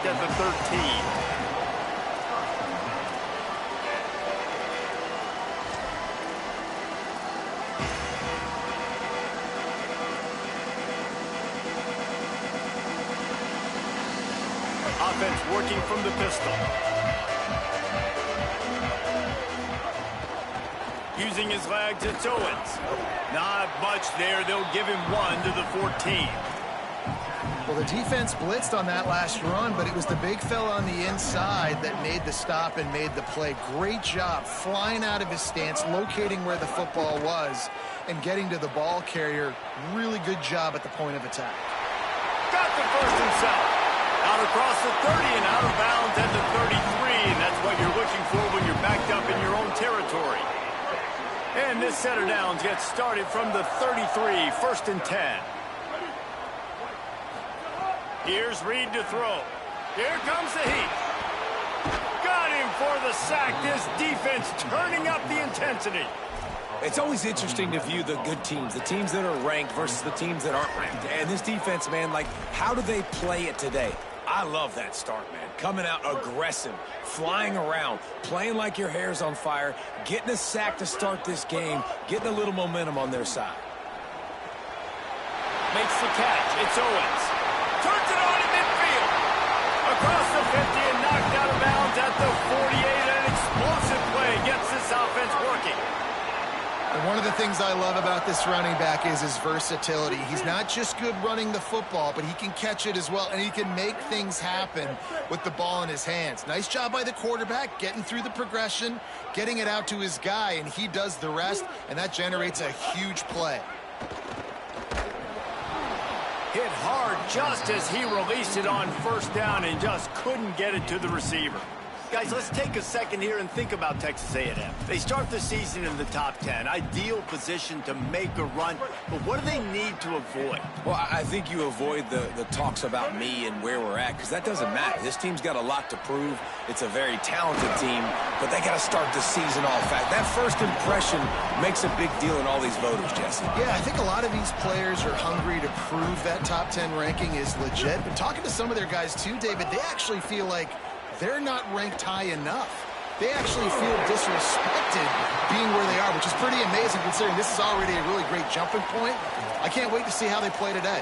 at the 13. Offense working from the pistol. Using his legs, it's Owens. Not much there. They'll give him 1 to the 14. Well, the defense blitzed on that last run, but it was the big fella on the inside that made the stop and made the play. Great job flying out of his stance, locating where the football was, and getting to the ball carrier. Really good job at the point of attack. Got the first himself. Out across the 30 and out of bounds at the 33, and that's what you're looking for when you're backed up in your own territory. And this set of downs gets started from the 33, 1st and 10. Here's Reed to throw. Here comes the heat. Got him for the sack. This defense turning up the intensity. It's always interesting to view the good teams, the teams that are ranked versus the teams that aren't ranked. And this defense, man, like, how do they play it today? I love that start, man. Coming out aggressive, flying around, playing like your hair's on fire, getting a sack to start this game, getting a little momentum on their side. Makes the catch. It's Owens. Turns it on in midfield. Across the 50 and knocked out of bounds at the 48. An explosive play gets this offense working. And one of the things I love about this running back is his versatility. He's not just good running the football, but he can catch it as well, and he can make things happen with the ball in his hands. Nice job by the quarterback, getting through the progression, getting it out to his guy, and he does the rest, and that generates a huge play. Hit hard just as he released it on 1st down and just couldn't get it to the receiver. Guys, let's take a second here and think about Texas A&M. They start the season in the top 10. Ideal position to make a run. But what do they need to avoid? Well, I think you avoid the talks about me and where we're at, because that doesn't matter. This team's got a lot to prove. It's a very talented team, but they got to start the season off fast. That first impression makes a big deal in all these voters, Jesse. Yeah, I think a lot of these players are hungry to prove that top 10 ranking is legit. But talking to some of their guys too, David, they actually feel like they're not ranked high enough. They actually feel disrespected being where they are, which is pretty amazing considering this is already a really great jumping point. I can't wait to see how they play today.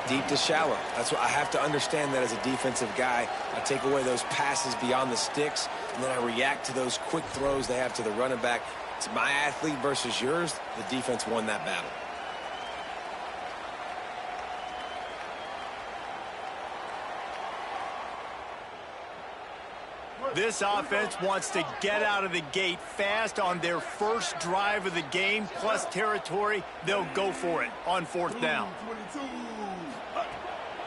Deep to shallow. That's what I have to understand that as a defensive guy. I take away those passes beyond the sticks, and then I react to those quick throws they have to the running back. It's my athlete versus yours. The defense won that battle. This offense wants to get out of the gate fast on their first drive of the game, plus territory. They'll go for it on 4th down.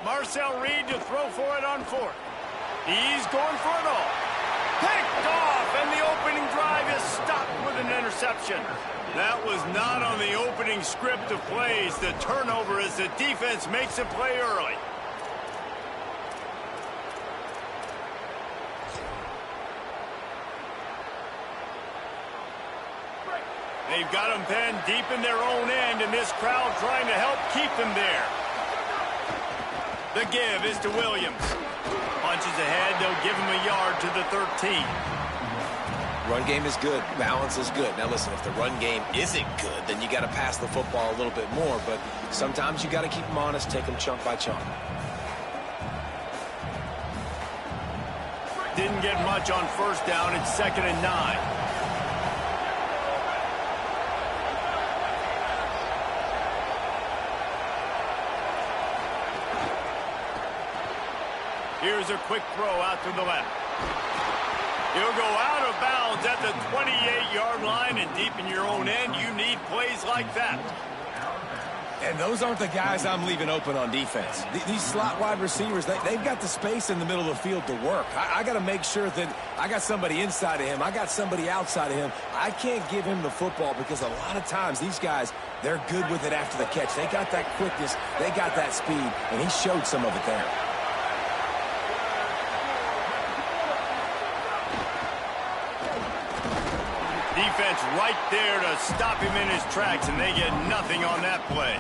Marcel Reed to throw for it on 4th. He's going for it all. Picked off, and the opening drive is stopped with an interception. That was not on the opening script of plays. The turnover as the defense makes a play early. They've got them penned deep in their own end, and this crowd trying to help keep them there. The give is to Williams. Punches ahead, they'll give him a yard to the 13. Run game is good. Balance is good. Now listen, if the run game isn't good, then you got to pass the football a little bit more, but sometimes you got to keep them honest, take them chunk by chunk. Didn't get much on 1st down. It's 2nd and 9. Here's a quick throw out to the left. He'll go out of bounds at the 28-yard line, and deep in your own end, you need plays like that. And those aren't the guys I'm leaving open on defense. These slot wide receivers, they've got the space in the middle of the field to work. I got to make sure that I got somebody inside of him. I got somebody outside of him. I can't give him the football because a lot of times these guys, they're good with it after the catch. They got that quickness. They got that speed, and he showed some of it there. Defense right there to stop him in his tracks, and they get nothing on that play.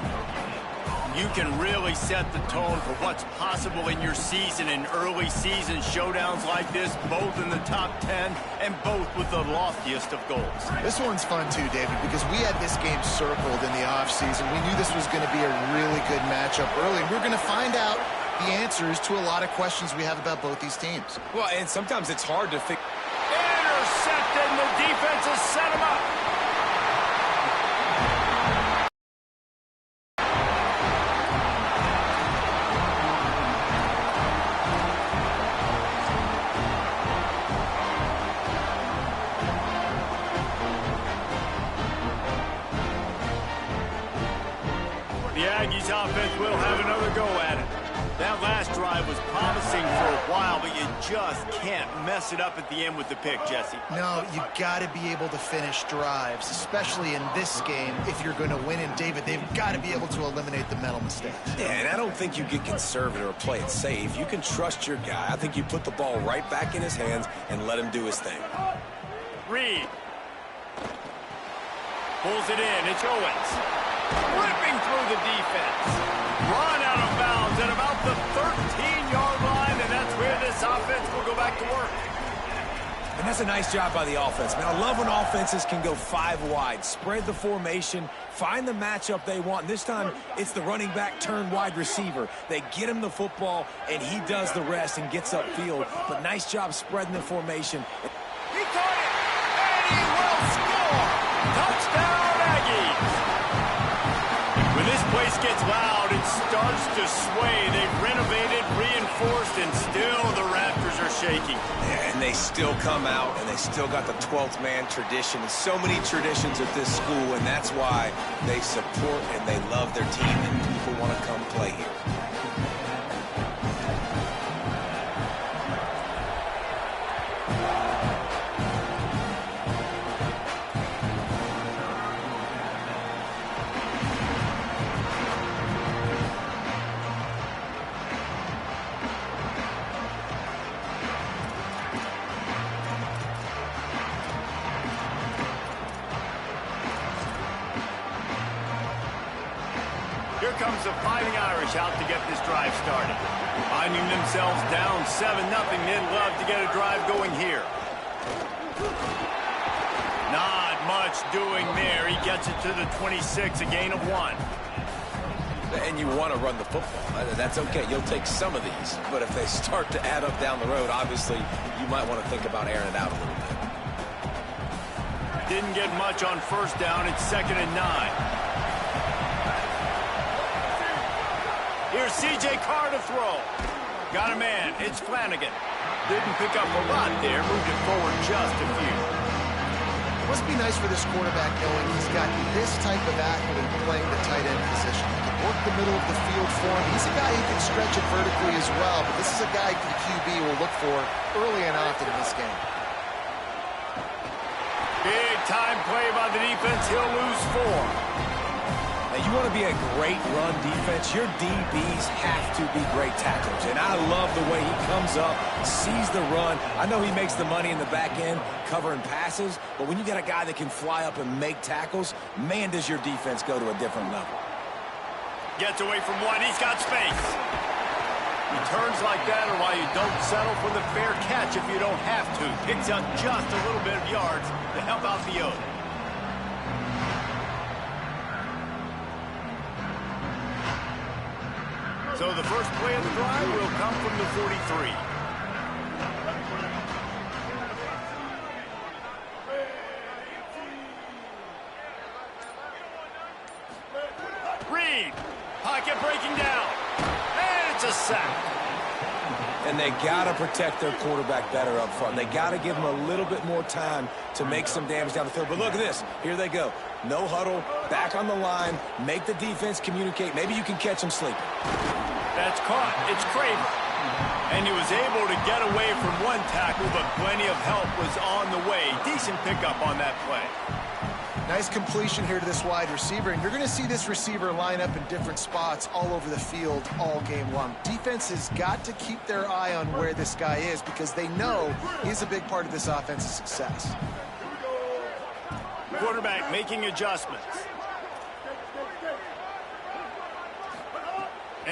You can really set the tone for what's possible in your season in early season showdowns like this, both in the top 10 and both with the loftiest of goals. This one's fun too, David, because we had this game circled in the offseason. We knew this was going to be a really good matchup early, and we're going to find out the answers to a lot of questions we have about both these teams. Well, and sometimes it's hard to figure. Intercepted, and the defense has set him up. The Aggies offense will have another go at it. That last drive was promising for a while, but you just can't mess it up at the end with the pick, Jesse. No, you got to be able to finish drives, especially in this game if you're going to win. And, David, they've got to be able to eliminate the mental mistakes. Yeah, and I don't think you get conservative or play it safe. You can trust your guy. I think you put the ball right back in his hands and let him do his thing. Reed pulls it in. It's Owens. Ripping through the defense. Run out of bounds at about the 13-yard line, and that's where this offense will go back to work. And that's a nice job by the offense, man. I love when offenses can go 5 wide, spread the formation, find the matchup they want. And this time, it's the running back turned wide receiver. They get him the football, and he does the rest and gets upfield. But nice job spreading the formation. He caught it, and he will score. Touchdown, Aggies. When this place gets loud, it starts to sway. They've renovated, reinforced, and still the Raptors are shaking. Yeah, and they still come out, and they still got the 12th man tradition. So many traditions at this school, and that's why they support and they love their team, and people want to come play here. Here comes the Fighting Irish out to get this drive started. Finding themselves down 7-0, they'd love to get a drive going here. Not much doing there. He gets it to the 26, a gain of 1. And you want to run the football. That's okay. You'll take some of these. But if they start to add up down the road, obviously, you might want to think about airing it out a little bit. Didn't get much on first down. It's 2nd and 9. Here's C.J. Carr to throw. Got a man. It's Flanagan. Didn't pick up a lot there. Moved it forward just a few. Must be nice for this quarterback knowing he's got this type of athlete playing the tight end position. He can work the middle of the field for him. He's a guy who can stretch it vertically as well, but this is a guy the QB will look for early and often in this game. Big time play by the defense. He'll lose 4. Now, you want to be a great run defense, your DBs have to be great tacklers. And I love the way he comes up, sees the run. I know he makes the money in the back end covering passes, but when you got a guy that can fly up and make tackles, man, does your defense go to a different level. Gets away from one. He's got space. Returns like that are why you don't settle for the fair catch if you don't have to. Picks up just a little bit of yards to help out the other. So the first play of the drive will come from the 43. Reed, pocket breaking down, and it's a sack. And they got to protect their quarterback better up front. They got to give him a little bit more time to make some damage down the field. But look at this. Here they go. No huddle, back on the line, make the defense communicate. Maybe you can catch them sleeping. That's caught. It's Kramer. And he was able to get away from one tackle, but plenty of help was on the way. Decent pickup on that play. Nice completion here to this wide receiver, and you're going to see this receiver line up in different spots all over the field all game long. Defense has got to keep their eye on where this guy is because they know he's a big part of this offense's success. Quarterback making adjustments.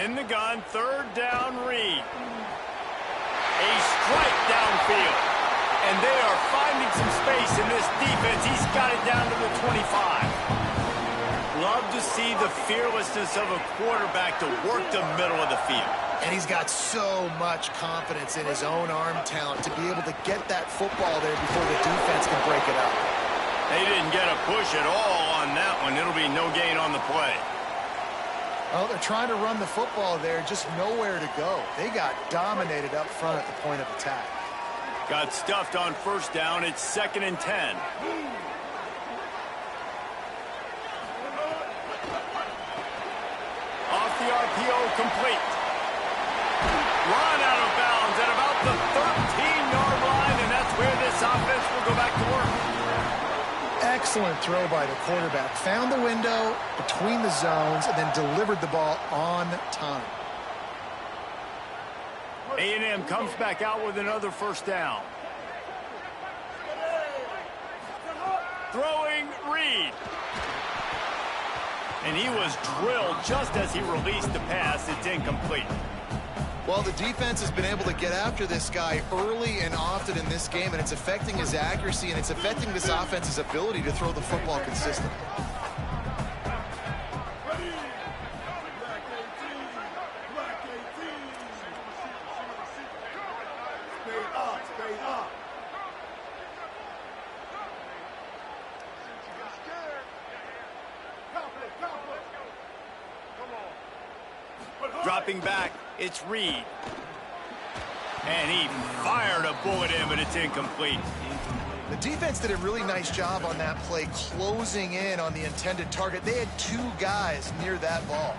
In the gun, third down, Reed. A strike downfield. And they are finding some space in this defense. He's got it down to the 25. Love to see the fearlessness of a quarterback to work the middle of the field. And he's got so much confidence in his own arm talent to be able to get that football there before the defense can break it up. They didn't get a push at all on that one. It'll be no gain on the play. Well, they're trying to run the football there, just nowhere to go. They got dominated up front at the point of attack. Got stuffed on first down. It's 2nd and 10. Off the RPO, complete. Run out of bounds at about the 13-yard line, and that's where this offense will go back to work. Excellent throw by the quarterback. Found the window between the zones and then delivered the ball on time. A&M comes back out with another first down. Throwing Reed. And he was drilled just as he released the pass. It's incomplete. Well, the defense has been able to get after this guy early and often in this game, and it's affecting his accuracy, and it's affecting this offense's ability to throw the football consistently. Dropping back, it's Reed. And he fired a bullet in, but it's incomplete. The defense did a really nice job on that play, closing in on the intended target. They had two guys near that ball.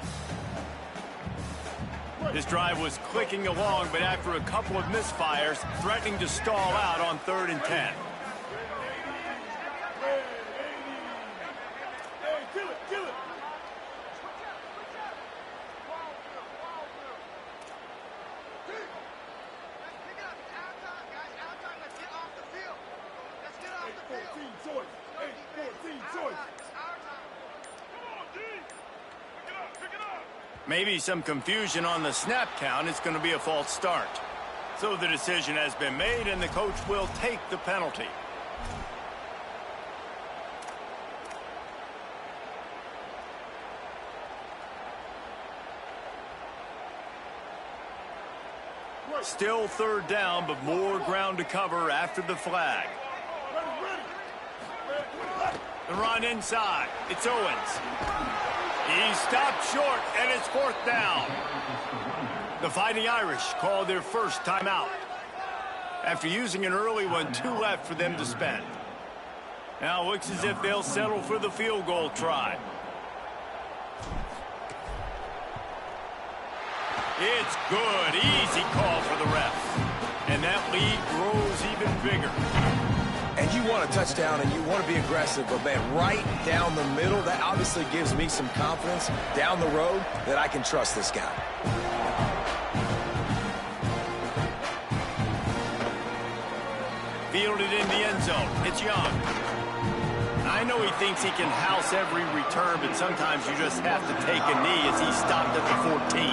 This drive was clicking along, but after a couple of misfires, threatening to stall out on 3rd and 10. Maybe some confusion on the snap count. It's going to be a false start. So the decision has been made, and the coach will take the penalty. Still 3rd down, but more ground to cover after the flag. The run inside. It's Owens. He stopped short, and it's 4th down. The Fighting Irish called their first timeout. After using an early one, 2 left for them to spend. Now it looks as if they'll settle for the field goal try. It's good. Easy call for the refs. And that lead grows even bigger. And you want a touchdown and you want to be aggressive, but man, right down the middle, that obviously gives me some confidence down the road that I can trust this guy. Fielded in the end zone. It's Young. I know he thinks he can house every return, but sometimes you just have to take a knee as he stopped at the 14.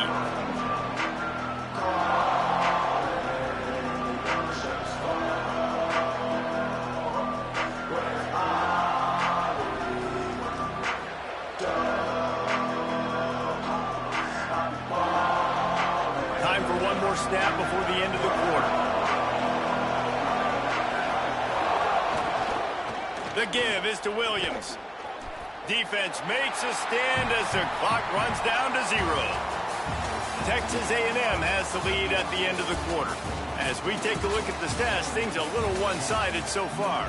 Snap before the end of the quarter. The give is to Williams. Defense makes a stand as the clock runs down to 0. Texas A&M has the lead at the end of the quarter. As we take a look at the stats, things are a little one-sided so far.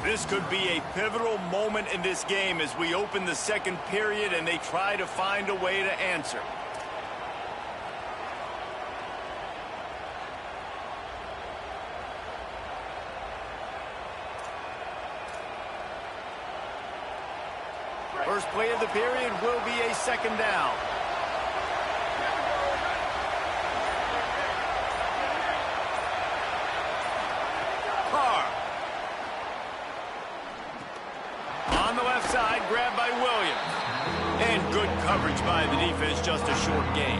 This could be a pivotal moment in this game as we open the second period and they try to find a way to answer. First play of the period will be a 2nd down. Carr. On the left side, grabbed by Williams. And good coverage by the defense, just a short gain.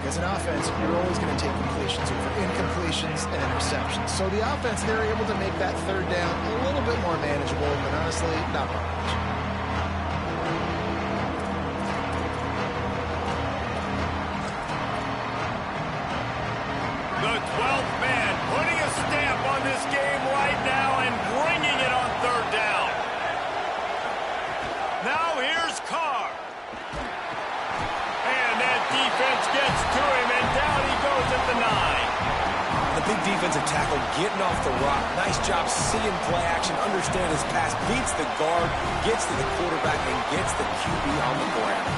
As an offense, you're always going to take completions over incompletions and interceptions. So the offense, they're able to make that third down a little bit more manageable, but honestly, not by much. The 12th man putting a stamp on this game right now and bringing it on third down. Now here's Carr. And that defense gets to him, and down he goes at the 9. The big defensive tackle getting off the rock. Nice job seeing play action, understand his pass, beats the guard, gets to the quarterback, and gets the QB on the ground.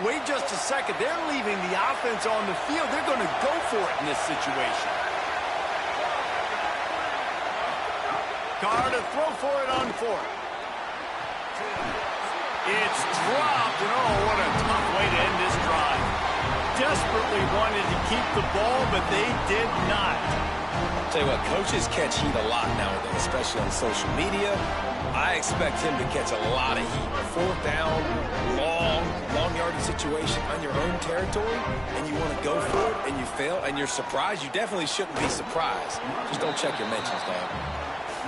Wait just a second. They're leaving the offense on the field. They're going to go for it in this situation. Carr to throw for it on 4th. It's dropped, and oh, what a tough way to end this drive. Desperately wanted to keep the ball, but they did not. Tell you what, coaches catch heat a lot nowadays, especially on social media. I expect him to catch a lot of heat. 4th down, long yardage situation on your own territory, and you want to go for it, and you fail, and you're surprised. You definitely shouldn't be surprised. Just don't check your mentions, dog.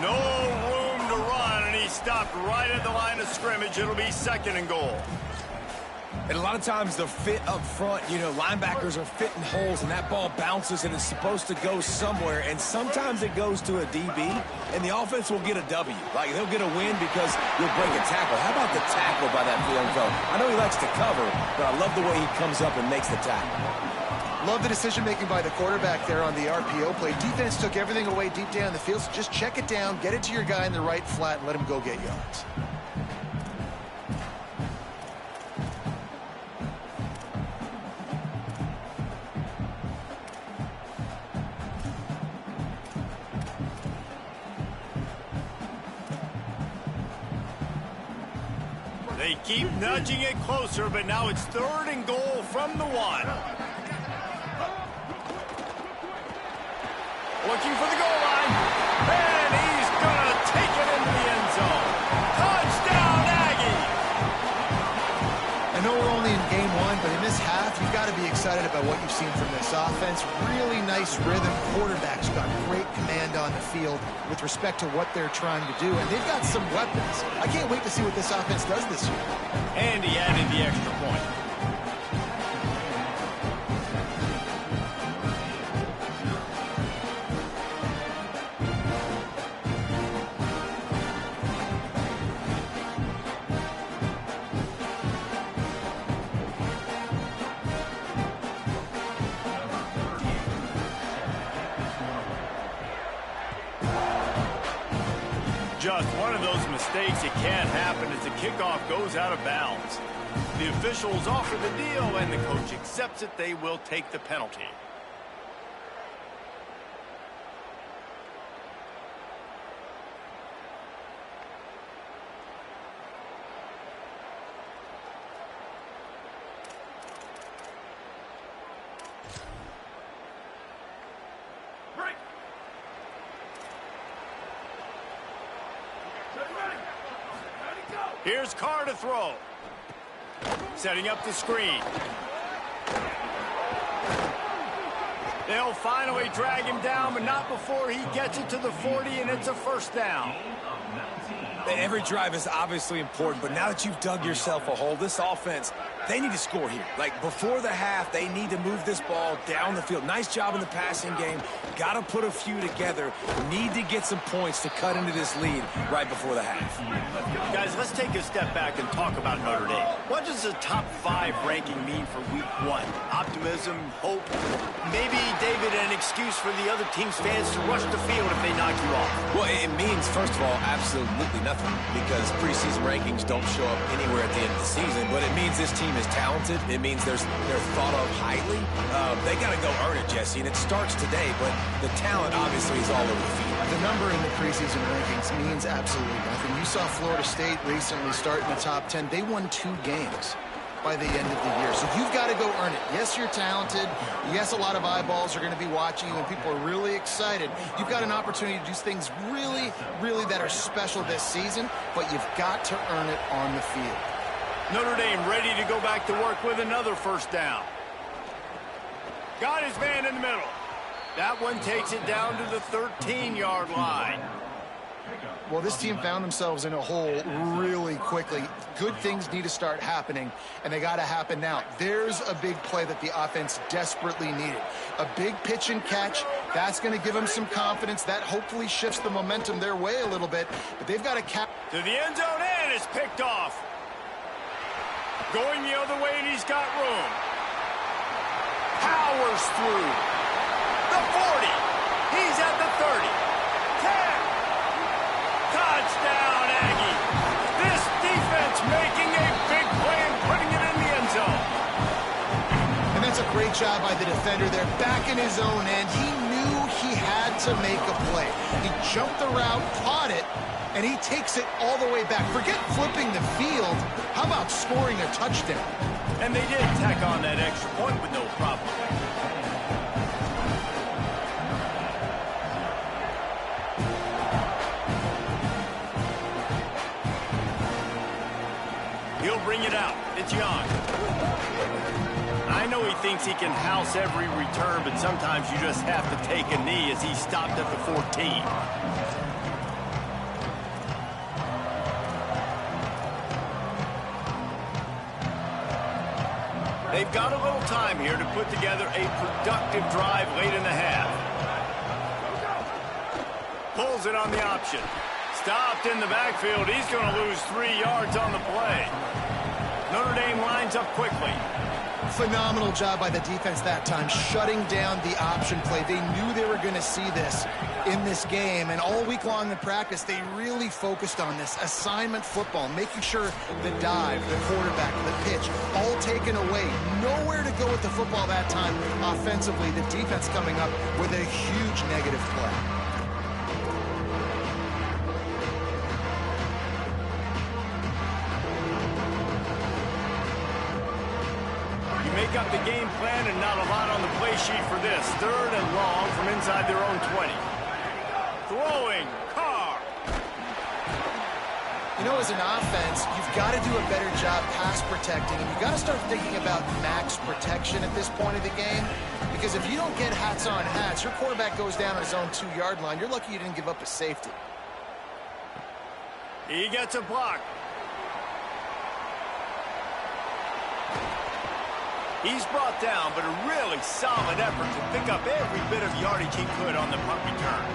No room to run, and he stopped right at the line of scrimmage. It'll be 2nd and goal. And a lot of times the fit up front, you know, linebackers are fitting holes, and that ball bounces, and it's supposed to go somewhere, and sometimes it goes to a DB, and the offense will get a W. Like, they'll get a win because you'll break a tackle. How about the tackle by that field goal? I know he likes to cover, but I love the way he comes up and makes the tackle. Love the decision-making by the quarterback there on the RPO play. Defense took everything away deep down the field, so just check it down, get it to your guy in the right flat, and let him go get yards. They keep nudging it closer, but now it's 3rd and goal from the 1. Looking for the goal line, and he's going to take it into the end zone. Touchdown, Aggies! I know we're only in game 1, but in this half, you've got to be excited about what you've seen from this offense. Really nice rhythm. Quarterback's got great command on the field with respect to what they're trying to do, and they've got some weapons. I can't wait to see what this offense does this year. And he added the extra point. Just one of those mistakes that can't happen as the kickoff goes out of bounds. The officials offer the deal, and the coach accepts it. They will take the penalty. Here's Carr to throw. Setting up the screen. They'll finally drag him down, but not before he gets it to the 40, and it's a 1st down. Every drive is obviously important, but now that you've dug yourself a hole, this offense, they need to score here. Like, before the half, they need to move this ball down the field. Nice job in the passing game. Got to put a few together. Need to get some points to cut into this lead right before the half. Guys, let's take a step back and talk about Notre Dame. What does the top 5 ranking mean for week 1? Optimism, hope, maybe, David, an excuse for the other team's fans to rush the field if they knock you off? Well, it means, first of all, absolutely nothing, because preseason rankings don't show up anywhere at the end of the season, but it means this team is talented. It means they're thought of highly. They got to go earn it, Jesse, and it starts today, but the talent obviously is all over the field. The number in the preseason rankings means absolutely nothing. You saw Florida State recently start in the top 10. They won 2 games. by the end of the year. So you've got to go earn it. Yes, you're talented. Yes, a lot of eyeballs are going to be watching you, and people are really excited. You've got an opportunity to do things really, really that are special this season, but you've got to earn it on the field. Notre Dame ready to go back to work with another first down. Got his man in the middle. That one takes it down to the 13-yard line. Well, this team found themselves in a hole really quickly. Good things need to start happening, and they got to happen now. There's a big play that the offense desperately needed. A big pitch and catch. That's going to give them some confidence. That hopefully shifts the momentum their way a little bit, but they've got to to the end zone, and it's picked off. Going the other way, and he's got room. Powers through. The 40. He's at the 30. 10. Touchdown, Aggie. This defense making a big play and putting it in the end zone. And that's a great job by the defender there, back in his own end. He knew he had to make a play. He jumped the route, caught it, and he takes it all the way back. Forget flipping the field. How about scoring a touchdown? And they did tack on that extra point with no problem. He'll bring it out. It's Young. I know he thinks he can house every return, but sometimes you just have to take a knee as he stopped at the 14. They've got a little time here to put together a productive drive late in the half. Pulls it on the option. Stopped in the backfield. He's going to lose 3 yards on the play. Notre Dame lines up quickly. Phenomenal job by the defense that time, shutting down the option play. They knew they were going to see this in this game, and all week long in practice, they really focused on this assignment football, making sure the dive, the quarterback, the pitch, all taken away. Nowhere to go with the football that time offensively. The defense coming up with a huge negative play. Got the game plan and not a lot on the play sheet for this. 3rd and long from inside their own 20. Throwing, Carr. You know, as an offense, you've got to do a better job pass protecting, and you've got to start thinking about max protection at this point of the game, because if you don't get hats on hats, your quarterback goes down on his own 2-yard line. You're lucky you didn't give up a safety. He gets a block. He's brought down, but a really solid effort to pick up every bit of yardage he could on the punt return.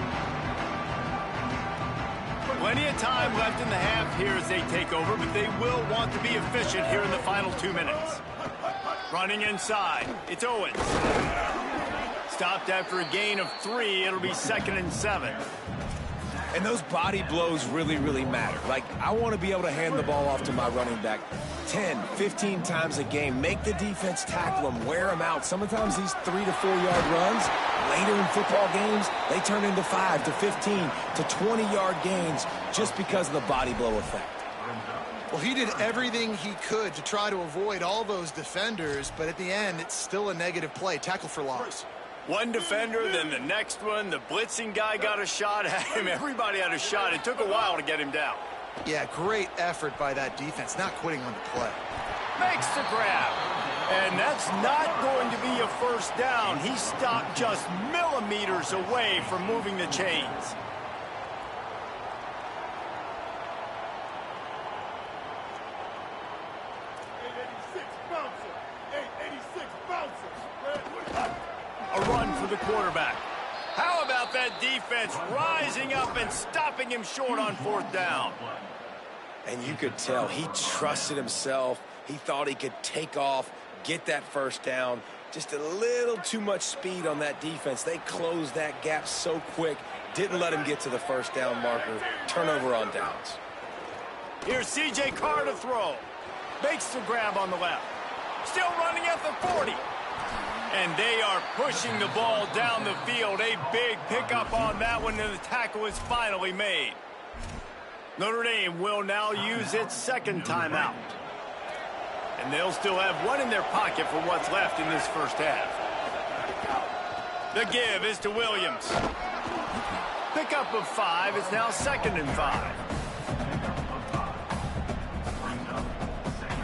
Plenty of time left in the half here as they take over, but they will want to be efficient here in the final 2 minutes. Running inside, it's Owens. Stopped after a gain of 3, it'll be 2nd and 7. And those body blows really, really matter. Like, I want to be able to hand the ball off to my running back 10, 15 times a game. Make the defense tackle them, wear them out. Sometimes these 3 to 4 yard runs, later in football games, they turn into 5 to 15 to 20-yard gains just because of the body blow effect. Well, he did everything he could to try to avoid all those defenders, but at the end, it's still a negative play. Tackle for loss. One defender, then the next one. The blitzing guy got a shot at him. Everybody had a shot. It took a while to get him down. Yeah, great effort by that defense, not quitting on the play. Makes the grab. And that's not going to be a first down. He stopped just millimeters away from moving the chains. A run for the quarterback. How about that defense rising up and stopping him short on 4th down? And you could tell he trusted himself. He thought he could take off, get that first down. Just a little too much speed on that defense. They closed that gap so quick. Didn't let him get to the first down marker. Turnover on downs. Here's C.J. Carr to throw. Makes the grab on the left. Still running at the 40. And they are pushing the ball down the field. A big pickup on that one, and the tackle is finally made. Notre Dame will now use its 2nd timeout. And they'll still have one in their pocket for what's left in this first half. The give is to Williams. Pickup of 5. It's now 2nd and 5.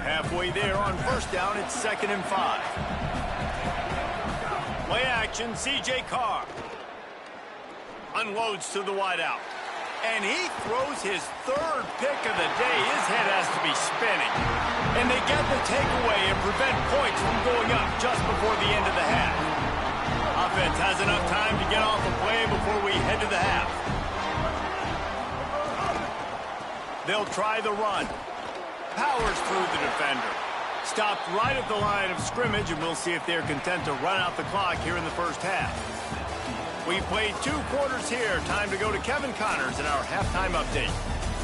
Halfway there on first down, it's 2nd and 5. Play action, C.J. Carr. Unloads to the wideout. And he throws his 3rd pick of the day. His head has to be spinning. And they get the takeaway and prevent points from going up just before the end of the half. Offense has enough time to get off a play before we head to the half. They'll try the run. Powers through the defender. Stopped right at the line of scrimmage, and we'll see if they're content to run out the clock here in the first half. We played 2 quarters here. Time to go to Kevin Connors in our halftime update.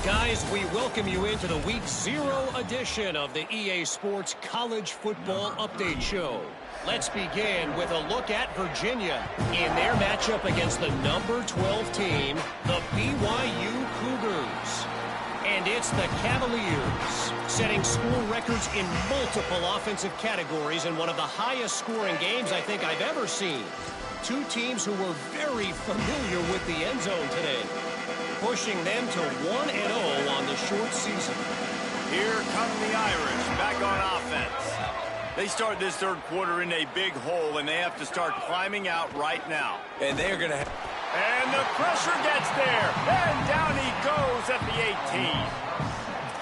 Guys, we welcome you into the Week 0 edition of the EA Sports College Football Update Show. Let's begin with a look at Virginia in their matchup against the number 12 team, the BYU Cougars. And it's the Cavaliers, setting school records in multiple offensive categories in one of the highest scoring games I think I've ever seen. 2 teams who were very familiar with the end zone today, pushing them to 1-0 on the short season. Here come the Irish back on offense. They start this 3rd quarter in a big hole, and they have to start climbing out right now. And they're going to... And the pressure gets there, and down he goes at the 18.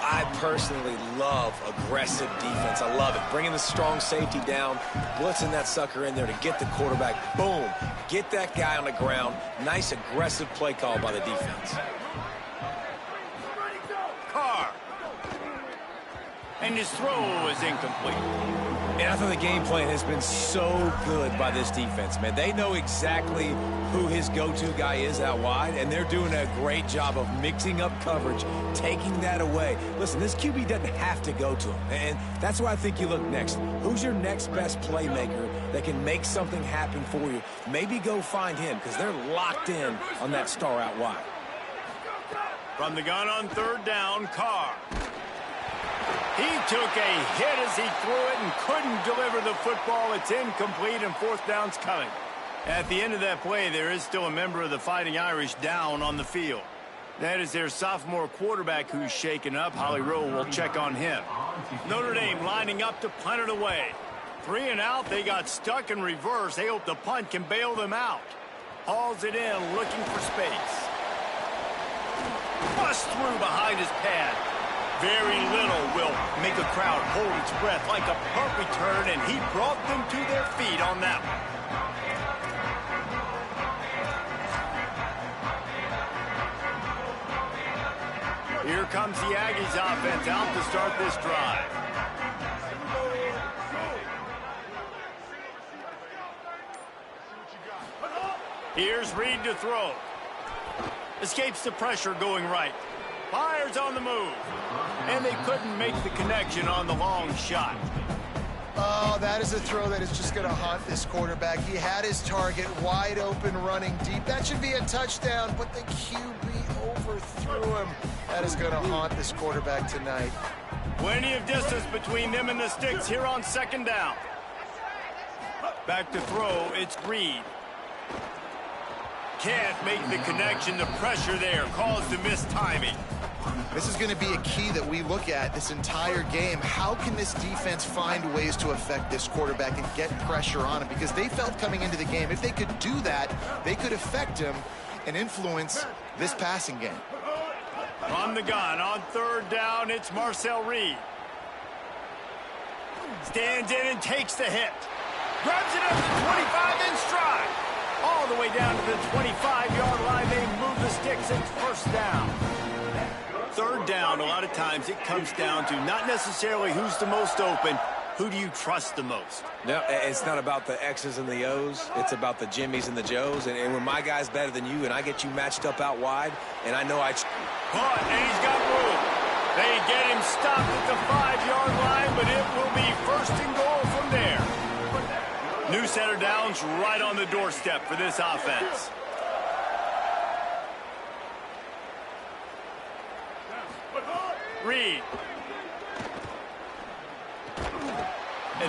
I personally love aggressive defense. I love it. Bringing the strong safety down, blitzing that sucker in there to get the quarterback. Boom. Get that guy on the ground. Nice aggressive play call by the defense. Carr. And his throw is incomplete. And I thought the game plan has been so good by this defense, man. They know exactly who his go-to guy is out wide, and they're doing a great job of mixing up coverage, taking that away. Listen, this QB doesn't have to go to him, and that's why I think you look next. Who's your next best playmaker that can make something happen for you? Maybe go find him, because they're locked in on that star out wide. From the gun on 3rd down, Carr. He took a hit as he threw it and couldn't deliver the football. It's incomplete, and 4th down's coming. At the end of that play, there is still a member of the Fighting Irish down on the field. That is their sophomore quarterback who's shaken up. Holly Rowe will check on him. Notre Dame lining up to punt it away. 3 and out. They got stuck in reverse. They hope the punt can bail them out. Hauls it in, looking for space. Bust through behind his pad. Very little will make a crowd hold its breath like a punt return, and he brought them to their feet on that one. Here comes the Aggies offense out to start this drive. Here's Reed to throw. Escapes the pressure going right. Fires on the move. And they couldn't make the connection on the long shot. Oh, that is a throw that is just going to haunt this quarterback. He had his target wide open running deep. That should be a touchdown, but the QB overthrew him. That is going to haunt this quarterback tonight. Plenty of distance between them and the sticks here on 2nd down. Back to throw, it's Reed. Can't make the connection. The pressure there caused the missed timing. This is going to be a key that we look at this entire game. How can this defense find ways to affect this quarterback and get pressure on him? Because they felt coming into the game, if they could do that, they could affect him and influence this passing game. On the gun, on 3rd down, it's Marcel Reed. Stands in and takes the hit. Grabs it up to 25 in stride. All the way down to the 25-yard line. They move the sticks. It's 1st down. 3rd down, a lot of times it comes down to not necessarily who's the most open, who do you trust the most? No, it's not about the X's and the O's. It's about the Jimmies and the Joes. And when my guy's better than you and I get you matched up out wide, and I know But, and he's got room. They get him stopped at the 5-yard line, but it will be 1st and goal from there. New center downs right on the doorstep for this offense. Reed.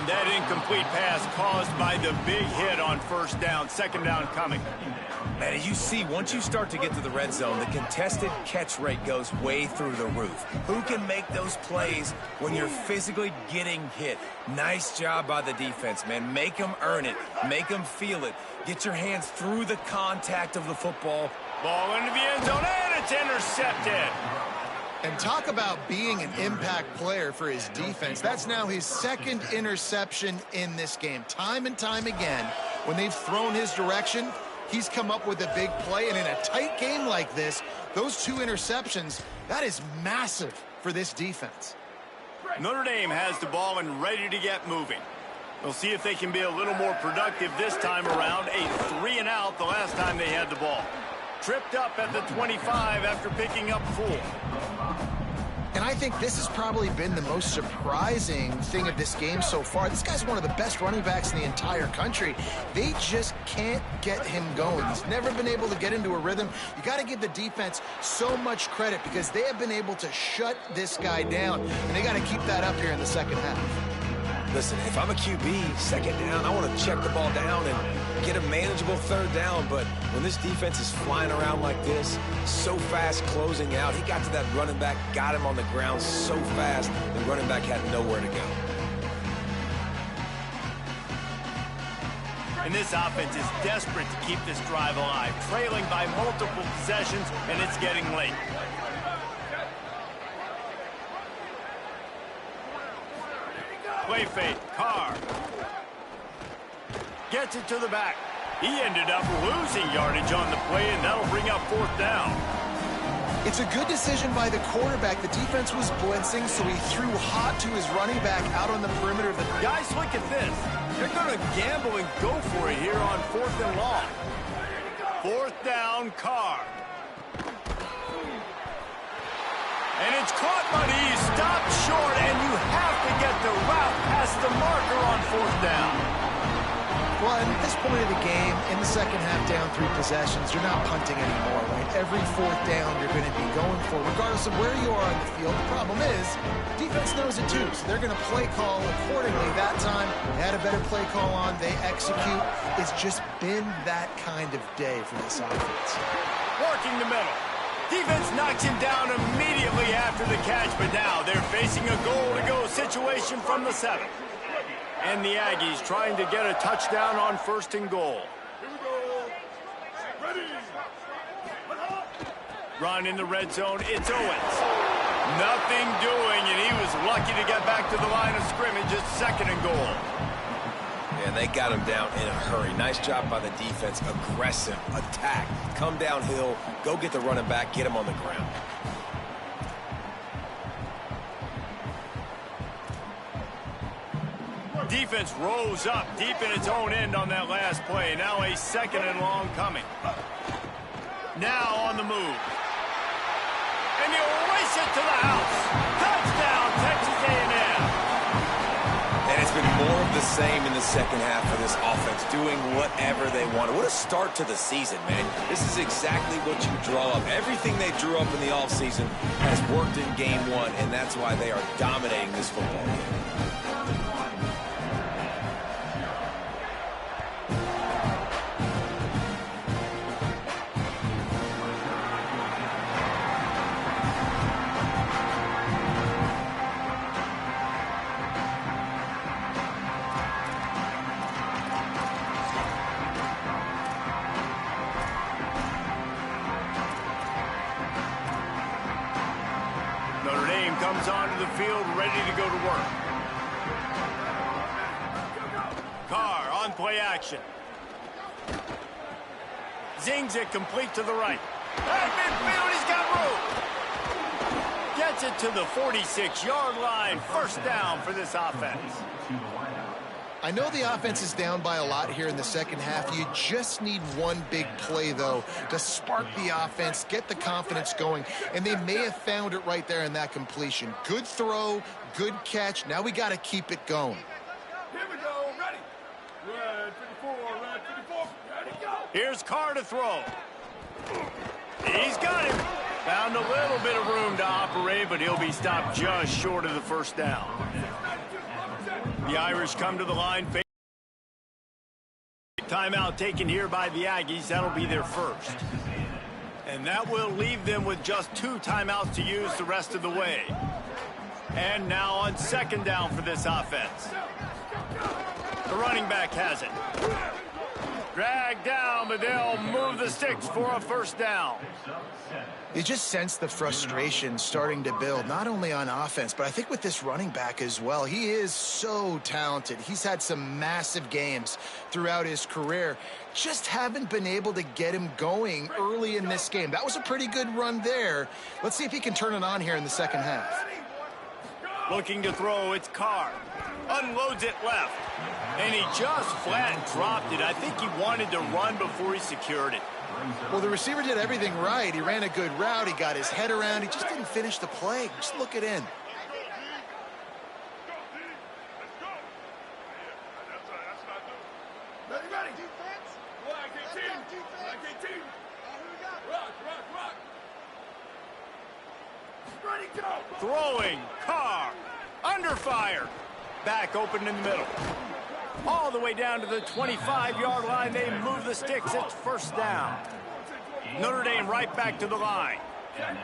And that incomplete pass caused by the big hit on first down, second down coming. Man, you see, once you start to get to the red zone, the contested catch rate goes way through the roof. Who can make those plays when you're physically getting hit? Nice job by the defense, man. Make them earn it. Make them feel it. Get your hands through the contact of the football. Ball into the end zone, and it's intercepted. And talk about being an impact player for his defense. That's now his second interception in this game. Time and time again, when they've thrown his direction, he's come up with a big play. And in a tight game like this, those 2 interceptions, that is massive for this defense. Notre Dame has the ball and ready to get moving. We'll see if they can be a little more productive this time around. A 3-and-out the last time they had the ball. Tripped up at the 25 after picking up 4. And I think this has probably been the most surprising thing of this game so far. This guy's one of the best running backs in the entire country. They just can't get him going. He's never been able to get into a rhythm. You got to give the defense so much credit because they have been able to shut this guy down. And they got to keep that up here in the second half. Listen, if I'm a QB, second down, I want to check the ball down and get a manageable third down. But when this defense is flying around like this, so fast closing out, he got to that running back, got him on the ground so fast, the running back had nowhere to go. And this offense is desperate to keep this drive alive, trailing by multiple possessions, and it's getting late. Play fake, Carr. Gets it to the back. He ended up losing yardage on the play, and that'll bring up 4th down. It's a good decision by the quarterback. The defense was blitzing, so he threw hot to his running back out on the perimeter of the... Guys, look at this. They're going to gamble and go for it here on 4th and long. 4th down, Carr. And it's caught, but he's stopped short, and you have to get the route past the marker on 4th down. Well, at this point of the game, in the second half, down 3 possessions, you're not punting anymore, right? Every 4th down you're going to be going for, regardless of where you are on the field. The problem is, defense knows it too, so they're going to play call accordingly. That time, they had a better play call on. They execute. It's just been that kind of day for this offense. Working the middle. Defense knocks him down immediately after the catch, but now they're facing a goal-to-go situation from the 7. And the Aggies trying to get a touchdown on 1st and goal. Run in the red zone, it's Owens. Nothing doing, and he was lucky to get back to the line of scrimmage at 2nd and goal. And they got him down in a hurry. Nice job by the defense. Aggressive, attack, come downhill, go get the running back, get him on the ground. Defense rose up deep in its own end on that last play. Now a 2nd and long coming. Now on the move. And he'll race it to the house. Touchdown, Texas A&M. And it's been more of the same in the second half of this offense, doing whatever they want. What a start to the season, man. This is exactly what you draw up. Everything they drew up in the offseason has worked in game 1, and that's why they are dominating this football game. Comes onto the field ready to go to work. Carr on play action. Zings it complete to the right. At midfield, he's got room. Gets it to the 46-yard line. 1st down for this offense. I know the offense is down by a lot here in the second half. You just need one big play, though, to spark the offense, get the confidence going, and they may have found it right there in that completion. Good throw, good catch. Now we got to keep it going. Here we go, ready. Red 54, red 54, ready, go. Here's Carr to throw. He's got him. Found a little bit of room to operate, but he'll be stopped just short of the 1st down. The Irish come to the line. Timeout taken here by the Aggies. That'll be their first. And that will leave them with just 2 timeouts to use the rest of the way. And now on second down for this offense. The running back has it. Dragged down, but they'll move the sticks for a first down. You just sense the frustration starting to build, not only on offense, but I think with this running back as well. He is so talented. He's had some massive games throughout his career. Just haven't been able to get him going early in this game. That was a pretty good run there. Let's see if he can turn it on here in the second half. Looking to throw, it's Carr. Unloads it left. And he just flat dropped it. I think he wanted to run before he secured it. Well, the receiver did everything right. He ran a good route. He got his head around. He just didn't finish the play. Just look it in. Throwing, Carr, under fire. Back open in the middle. All the way down to the 25-yard line. They move the sticks. It's first down. Notre Dame right back to the line.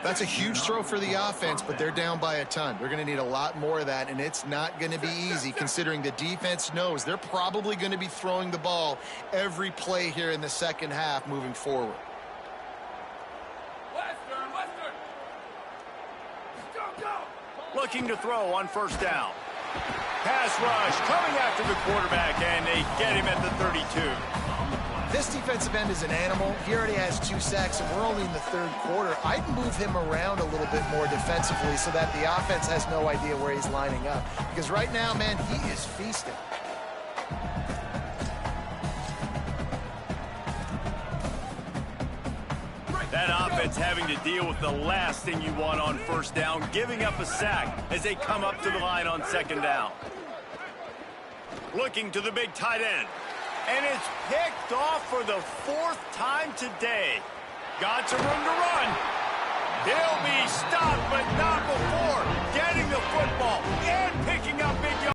That's a huge throw for the offense, but they're down by a ton. They're going to need a lot more of that, and it's not going to be easy considering the defense knows they're probably going to be throwing the ball every play here in the second half moving forward. Looking to throw on first down. Pass rush coming after the quarterback, and they get him at the 32. This defensive end is an animal. He already has 2 sacks, and we're only in the third quarter. I'd move him around a little bit more defensively so that the offense has no idea where he's lining up. Because right now, man, he is feasting. That offense having to deal with the last thing you want on first down, giving up a sack as they come up to the line on second down. Looking to the big tight end. And it's picked off for the 4th time today. Got some room to run. He'll be stopped, but not before getting the football and picking up big yards.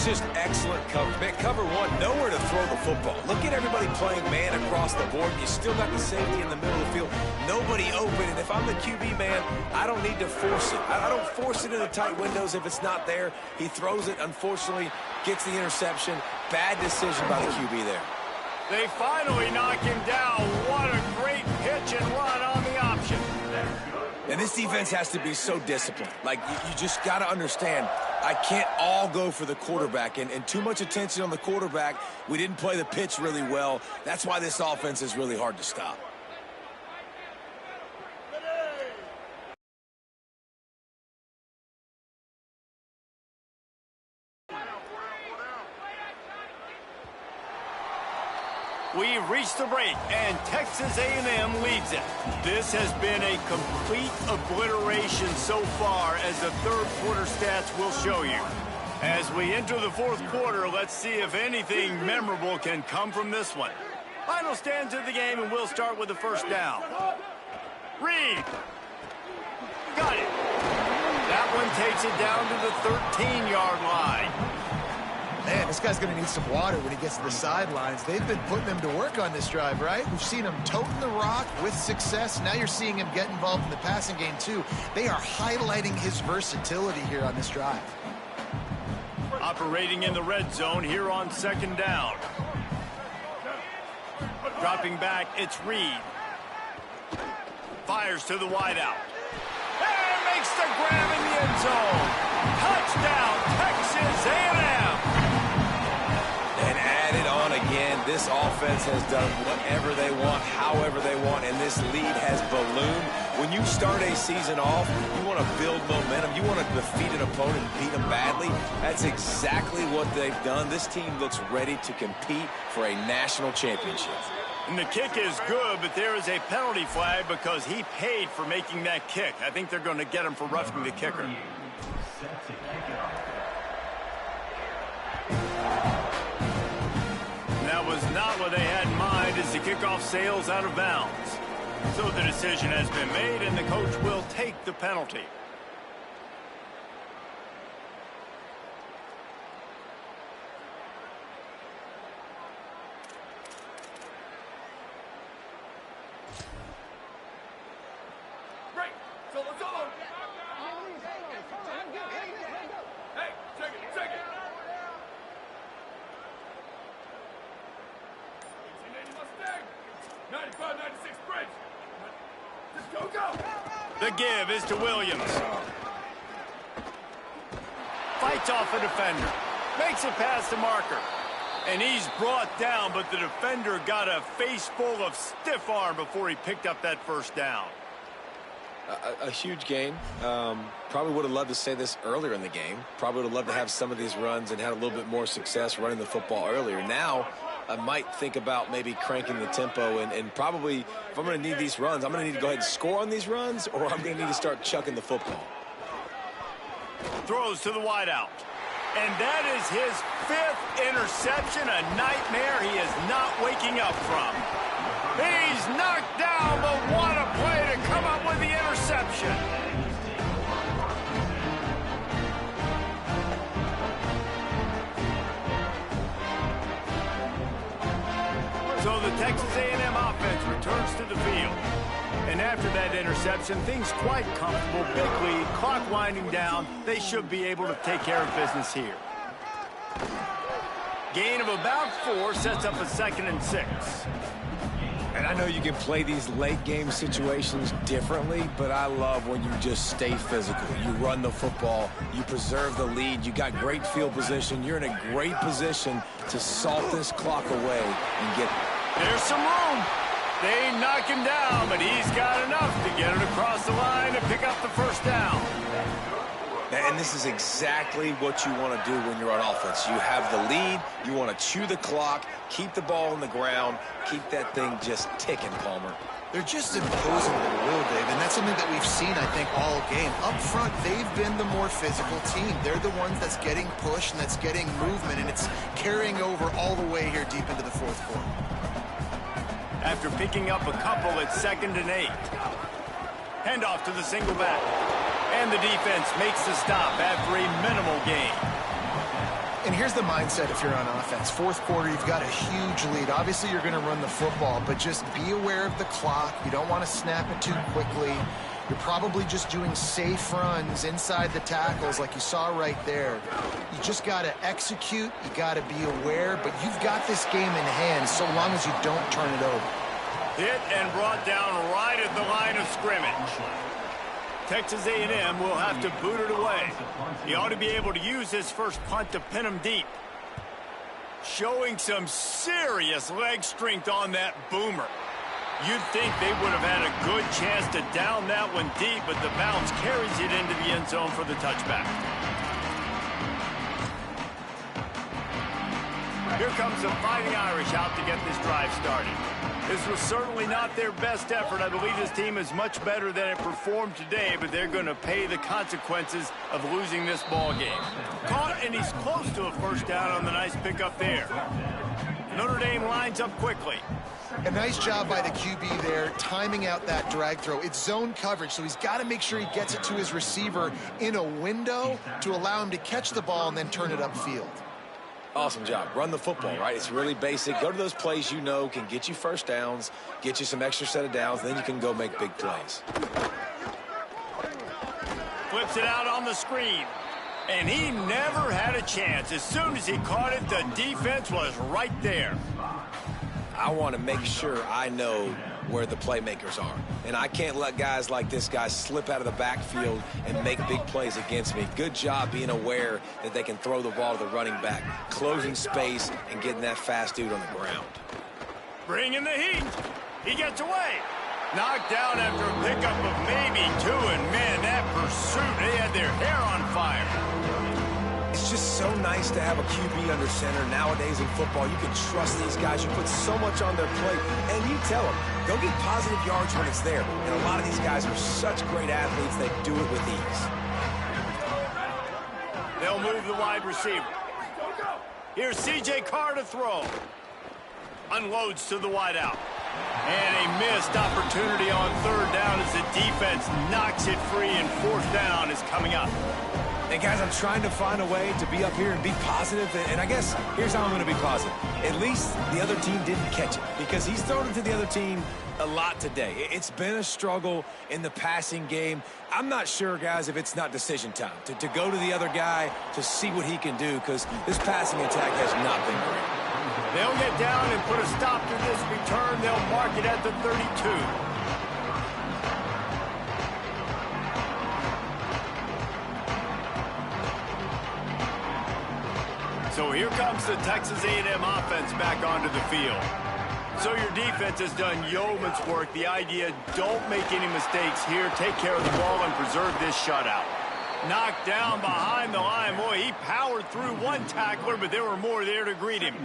Just excellent coverage. Man, cover one, nowhere to throw the football. Look at everybody playing man across the board. You still got the safety in the middle of the field. Nobody open, and if I'm the QB, man, I don't need to force it. I don't force it into tight windows if it's not there. He throws it, unfortunately, gets the interception. Bad decision by the QB there. They finally knock him down. What a great pitch and run on the option. And this defense has to be so disciplined. Like, you just got to understand, I can't all go for the quarterback. And too much attention on the quarterback. We didn't play the pitch really well. That's why this offense is really hard to stop. We've reached the break, and Texas A&M leads it. This has been a complete obliteration so far, as the third quarter stats will show you. As we enter the fourth quarter, let's see if anything memorable can come from this one. Final stands of the game, and we'll start with the first down. Reed. Got it. That one takes it down to the 13-yard line. Man, this guy's going to need some water when he gets to the sidelines. They've been putting him to work on this drive, right? We've seen him toting the rock with success. Now you're seeing him get involved in the passing game, too. They are highlighting his versatility here on this drive. Operating in the red zone here on second down. Dropping back, it's Reed. Fires to the wideout. And makes the grab in the end zone. Touchdown, Texas A&M. And add it on again. This offense has done whatever they want, however they want, and this lead has ballooned. When you start a season off, you want to build momentum. You want to defeat an opponent and beat them badly. That's exactly what they've done. This team looks ready to compete for a national championship. And the kick is good, but there is a penalty flag because he paid for making that kick. I think they're going to get him for roughing the kicker. That was not what they had in mind as the kickoff sails out of bounds. So the decision has been made, and the coach will take the penalty. Break. Solo, solo. Hey, check it, check it. 1880 Mustang. 95, 96 bridge. Just go, go. The give is to Williams. Fights off a defender. Makes it past the marker. And he's brought down, but the defender got a face full of stiff arm before he picked up that first down. A huge gain. Probably would have loved to say this earlier in the game. Probably would have loved to have some of these runs and had a little bit more success running the football earlier. Now, I might think about maybe cranking the tempo and probably, if I'm going to need these runs, I'm going to need to go ahead and score on these runs, or I'm going to need to start chucking the football. Throws to the wideout. And that is his 5th interception, a nightmare he is not waking up from. He's knocked down, but what a play to come up with the interception. So the Texas A&M offense returns to the field. And after that interception, things quite comfortable. Big lead, clock winding down. They should be able to take care of business here. Gain of about 4 sets up a 2nd and 6. And I know you can play these late game situations differently, but I love when you just stay physical. You run the football, you preserve the lead, you got great field position, you're in a great position to salt this clock away and get... There's some room. They knock him down, but he's got enough to get it across the line and pick up the first down. And this is exactly what you want to do when you're on offense. You have the lead, you want to chew the clock, keep the ball on the ground, keep that thing just ticking, Palmer. They're just imposing their will, Dave, and that's something that we've seen, I think, all game. Up front, they've been the more physical team. They're the ones that's getting pushed and that's getting movement, and it's carrying over all the way here deep into the 4th quarter. After picking up a couple, it's 2nd and 8. Handoff to the single back. And the defense makes the stop after a minimal gain. And here's the mindset if you're on offense. 4th quarter, you've got a huge lead. Obviously, you're going to run the football, but just be aware of the clock. You don't want to snap it too quickly. You're probably just doing safe runs inside the tackles like you saw right there. You just got to execute. You got to be aware, but you've got this game in hand so long as you don't turn it over. Hit and brought down right at the line of scrimmage. Texas A&M will have to boot it away. He ought to be able to use his first punt to pin him deep. Showing some serious leg strength on that boomer. You'd think they would have had a good chance to down that one deep, but the bounce carries it into the end zone for the touchback. Here comes the Fighting Irish out to get this drive started. This was certainly not their best effort. I believe this team is much better than it performed today, but they're going to pay the consequences of losing this ball game. Caught, and he's close to a first down on the nice pickup there. Notre Dame lines up quickly. A nice job by the QB there, timing out that drag throw. It's zone coverage, so he's got to make sure he gets it to his receiver in a window to allow him to catch the ball and then turn it upfield. Awesome job. Run the football, right? It's really basic. Go to those plays you know can get you first downs, get you some extra set of downs, then you can go make big plays. Flips it out on the screen. And he never had a chance. As soon as he caught it, the defense was right there. I want to make sure I know where the playmakers are. And I can't let guys like this guy slip out of the backfield and make big plays against me. Good job being aware that they can throw the ball to the running back, closing space and getting that fast dude on the ground. Bringing the heat. He gets away. Knocked down after a pickup of maybe 2, and man, that pursuit, they had their hair on fire. It's just so nice to have a QB under center. Nowadays in football, you can trust these guys. You put so much on their plate, and you tell them, go get positive yards when it's there. And a lot of these guys are such great athletes, they do it with ease. They'll move the wide receiver. Here's C.J. Carr to throw. Unloads to the wideout. And a missed opportunity on 3rd down as the defense knocks it free, and 4th down is coming up. And, guys, I'm trying to find a way to be up here and be positive. And I guess here's how I'm going to be positive. At least the other team didn't catch it because he's thrown it to the other team a lot today. It's been a struggle in the passing game. I'm not sure, guys, if it's not decision time to go to the other guy to see what he can do because this passing attack has not been great. They'll get down and put a stop to this return. They'll mark it at the 32. So here comes the Texas A&M offense back onto the field. So your defense has done yeoman's work. The idea, don't make any mistakes here. Take care of the ball and preserve this shutout. Knocked down behind the line. Boy, he powered through one tackler, but there were more there to greet him.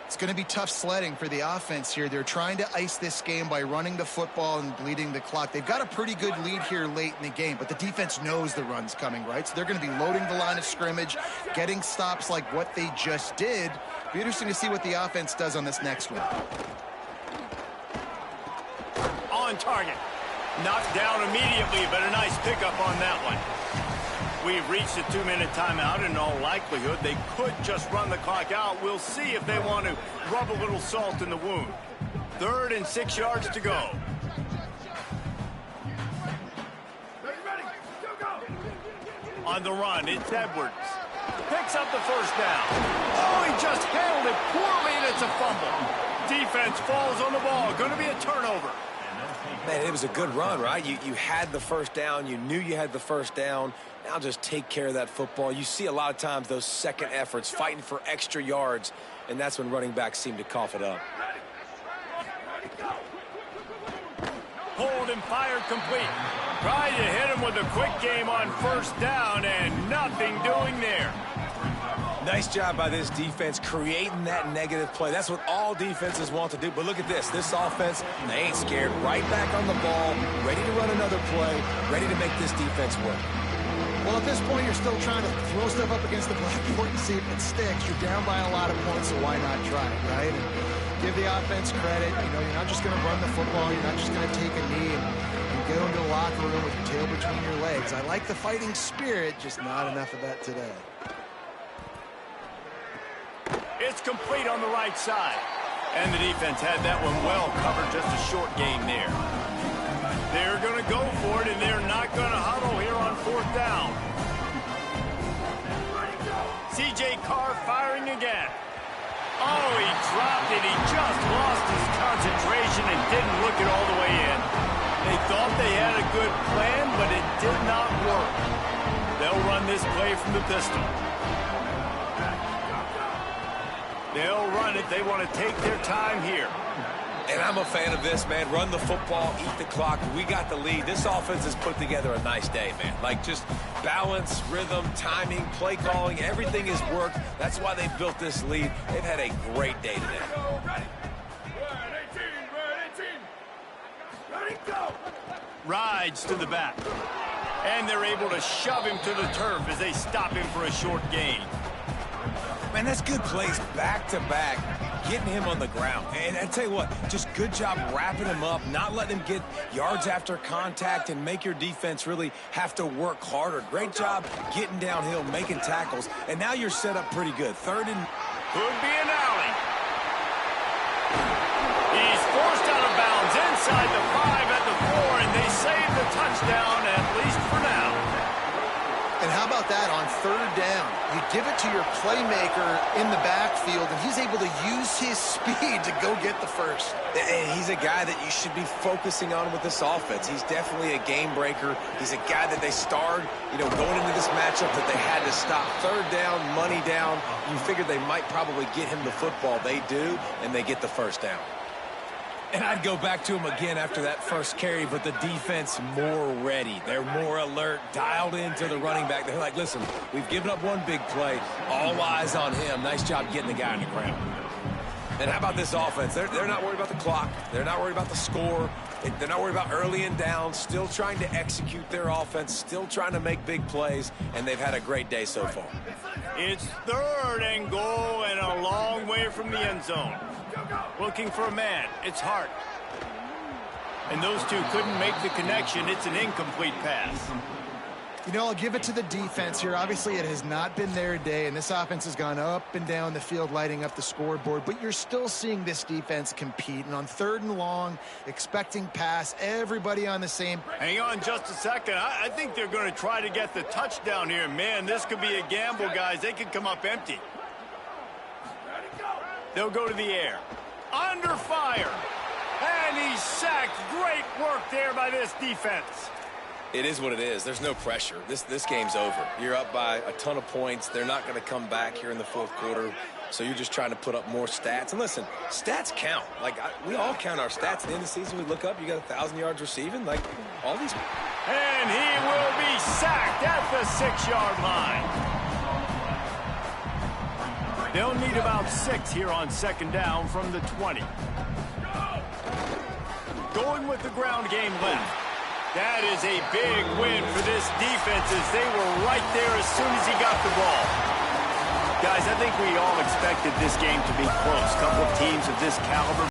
It's going to be tough sledding for the offense here. They're trying to ice this game by running the football and bleeding the clock. They've got a pretty good lead here late in the game, but the defense knows the run's coming, right? So they're going to be loading the line of scrimmage, getting stops like what they just did. Be interesting to see what the offense does on this next one. On target. Knocked down immediately, but a nice pickup on that one. We've reached a 2-minute timeout, and in all likelihood, they could just run the clock out. We'll see if they want to rub a little salt in the wound. 3rd and 6 yards to go. On the run, it's Edwards. Picks up the first down. Oh, he just handled it poorly, and it's a fumble. Defense falls on the ball. Going to be a turnover. Man, it was a good run, right? You had the first down. You knew you had the first down. Now just take care of that football. You see a lot of times those second efforts, fighting for extra yards, and that's when running backs seem to cough it up. Pulled and fired complete. Tried to hit him with a quick game on first down, and nothing doing there. Nice job by this defense creating that negative play. That's what all defenses want to do. But look at this. This offense, they ain't scared. Right back on the ball, ready to run another play, ready to make this defense work. Well, at this point, you're still trying to throw stuff up against the blackboard and see if it sticks. You're down by a lot of points, so why not try it, right? And give the offense credit. You know, you're not just going to run the football. You're not just going to take a knee and go into the locker room with your tail between your legs. I like the fighting spirit, just not enough of that today. It's complete on the right side. And the defense had that one well covered, just a short gain there. They're going to go for it, and they're not going to huddle here on 4th down. C.J. Carr firing again. Oh, he dropped it. He just lost his concentration and didn't look it all the way in. They thought they had a good plan, but it did not work. They'll run this play from the pistol. They'll run it. They want to take their time here. And I'm a fan of this, man. Run the football, eat the clock. We got the lead. This offense has put together a nice day, man. Like, just balance, rhythm, timing, play calling, everything has worked. That's why they've built this lead. They've had a great day today. Rides to the back. And they're able to shove him to the turf as they stop him for a short gain. Man, that's good plays back-to-back, getting him on the ground. And I tell you what, just good job wrapping him up, not letting him get yards after contact and make your defense really have to work harder. Great job getting downhill, making tackles, and now you're set up pretty good. 3rd and... Could be an alley. He's forced out of bounds inside the 5 at the 4, and they save the touchdown, at least for now. And how about that on 3rd down? You give it to your playmaker in the backfield, and he's able to use his speed to go get the first. And he's a guy that you should be focusing on with this offense. He's definitely a game breaker. He's a guy that they starred, going into this matchup that they had to stop. 3rd down, money down. You figured they might probably get him the football. They do, and they get the first down. And I'd go back to him again after that first carry, but the defense more ready. They're more alert, dialed into the running back. They're like, listen, we've given up one big play. All eyes on him. Nice job getting the guy on the ground. And how about this offense? They're not worried about the clock. They're not worried about the score. They're not worried about early and down. Still trying to execute their offense. Still trying to make big plays. And they've had a great day so far. It's 3rd and goal and a long way from the end zone. Looking for a man. It's Hart. And those two couldn't make the connection. It's an incomplete pass. You know, I'll give it to the defense here. Obviously, it has not been their day, and this offense has gone up and down the field, lighting up the scoreboard. But you're still seeing this defense compete. And on 3rd and long, expecting pass, everybody on the same. Hang on just a second. I think they're going to try to get the touchdown here. Man, this could be a gamble, guys. They could come up empty. They'll go to the air. Under fire. And he's sacked. Great work there by this defense. It is what it is. There's no pressure. This game's over. You're up by a ton of points. They're not going to come back here in the 4th quarter. So you're just trying to put up more stats. And listen, stats count. Like, we all count our stats. At the end of the season, we look up, you got 1,000 yards receiving. Like, all these. And he will be sacked at the 6-yard line. They'll need about 6 here on 2nd down from the 20. Going with the ground game left. That is a big win for this defense as they were right there as soon as he got the ball. Guys, I think we all expected this game to be close. Couple of teams of this caliber